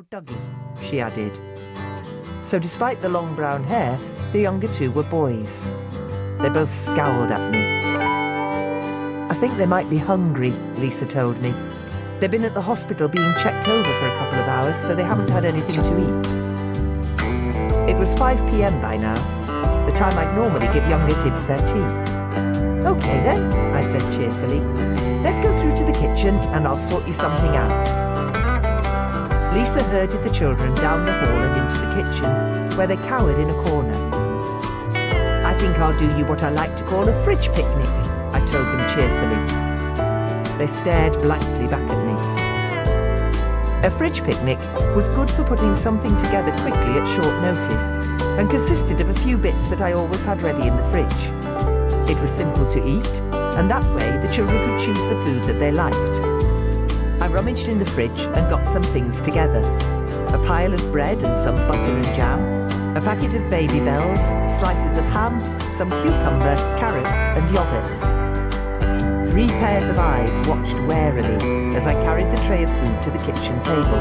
called Dougie, she added. So despite the long brown hair, the younger two were boys. They both scowled at me. I think they might be hungry, Lisa told me. They've been at the hospital being checked over for a couple of hours, so they haven't had anything to eat. It was 5 p.m. by now, the time I'd normally give younger kids their tea. Okay then, I said cheerfully. Let's go through to the kitchen and I'll sort you something out. Lisa herded the children down the hall and into the kitchen, where they cowered in a corner. I think I'll do you what I like to call a fridge picnic, I told them cheerfully. They stared blankly back at me. A fridge picnic was good for putting something together quickly at short notice and consisted of a few bits that I always had ready in the fridge. It was simple to eat, and that way the children could choose the food that they liked. I rummaged in the fridge and got some things together. A pile of bread and some butter and jam, a packet of Baby Bells, slices of ham, some cucumber, carrots and yogurts. 3 pairs of eyes watched warily as I carried the tray of food to the kitchen table.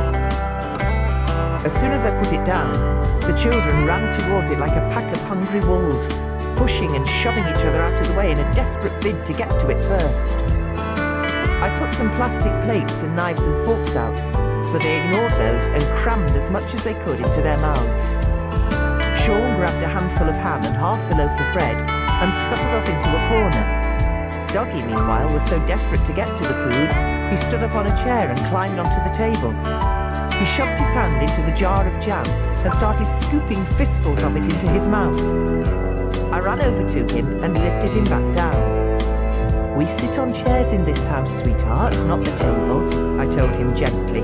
As soon as I put it down, the children ran towards it like a pack of hungry wolves, pushing and shoving each other out of the way in a desperate bid to get to it first. I put some plastic plates and knives and forks out, but they ignored those and crammed as much as they could into their mouths. Sean grabbed a handful of ham and half a loaf of bread and scuttled off into a corner. Dougie, meanwhile, was so desperate to get to the food, he stood up on a chair and climbed onto the table. He shoved his hand into the jar of jam and started scooping fistfuls of it into his mouth. I ran over to him and lifted him back down. We sit on chairs in this house, sweetheart, not the table, I told him gently.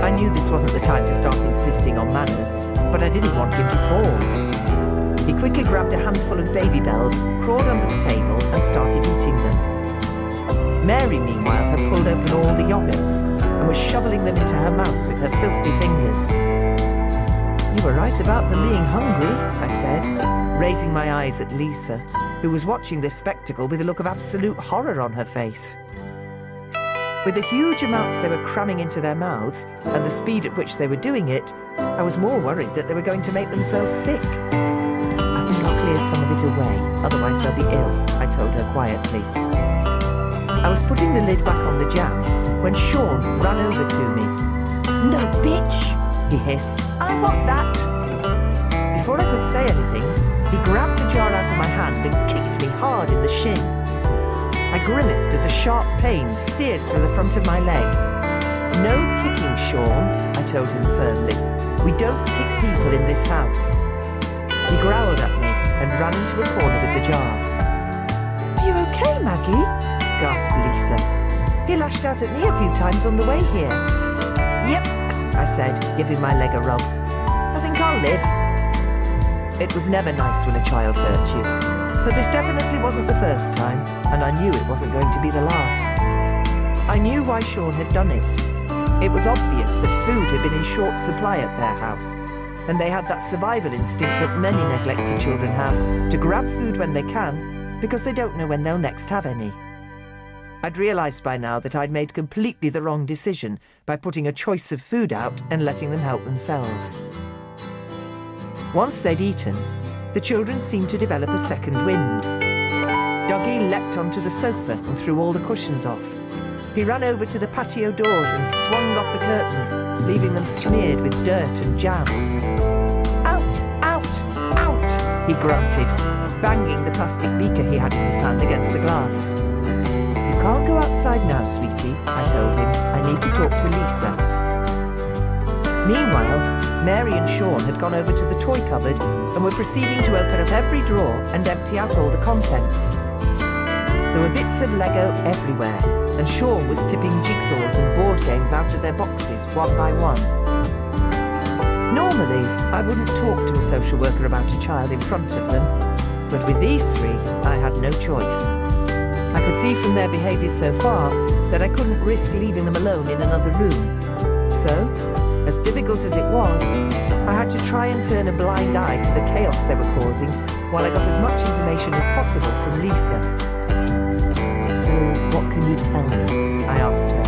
I knew this wasn't the time to start insisting on manners, but I didn't want him to fall. He quickly grabbed a handful of Baby Bells, crawled under the table and started eating them. Mary, meanwhile, had pulled open all the yogurts and was shoveling them into her mouth with her filthy fingers. You were right about them being hungry, I said, raising my eyes at Lisa, who was watching this spectacle with a look of absolute horror on her face. With the huge amounts they were cramming into their mouths and the speed at which they were doing it, I was more worried that they were going to make themselves sick. I think I'll clear some of it away, otherwise they'll be ill, I told her quietly. I was putting the lid back on the jam when Sean ran over to me. No, bitch, he hissed. I want that. Before I could say anything, he grabbed the jar out of my hand and kicked me hard in the shin. I grimaced as a sharp pain seared through the front of my leg. No kicking, Sean, I told him firmly. We don't kick people in this house. He growled at me and ran into a corner with the jar. Are you okay, Maggie? Gasped Lisa. He lashed out at me a few times on the way here. Yep, I said, giving my leg a rub. I think I'll live. It was never nice when a child hurt you, but this definitely wasn't the first time, and I knew it wasn't going to be the last. I knew why Sean had done it. It was obvious that food had been in short supply at their house, and they had that survival instinct that many neglected children have, to grab food when they can, because they don't know when they'll next have any. I'd realised by now that I'd made completely the wrong decision by putting a choice of food out and letting them help themselves. Once they'd eaten, the children seemed to develop a second wind. Dougie leapt onto the sofa and threw all the cushions off. He ran over to the patio doors and swung off the curtains, leaving them smeared with dirt and jam. Out, out, out, he grunted, banging the plastic beaker he had in his hand against the glass. You can't go outside now, sweetie, I told him. I need to talk to Lisa. Meanwhile, Mary and Sean had gone over to the toy cupboard and were proceeding to open up every drawer and empty out all the contents. There were bits of Lego everywhere, and Sean was tipping jigsaws and board games out of their boxes one by one. Normally, I wouldn't talk to a social worker about a child in front of them, but with these 3, I had no choice. I could see from their behaviour so far that I couldn't risk leaving them alone in another room. So, as difficult as it was, I had to try and turn a blind eye to the chaos they were causing while I got as much information as possible from Lisa. So, what can you tell me? I asked her.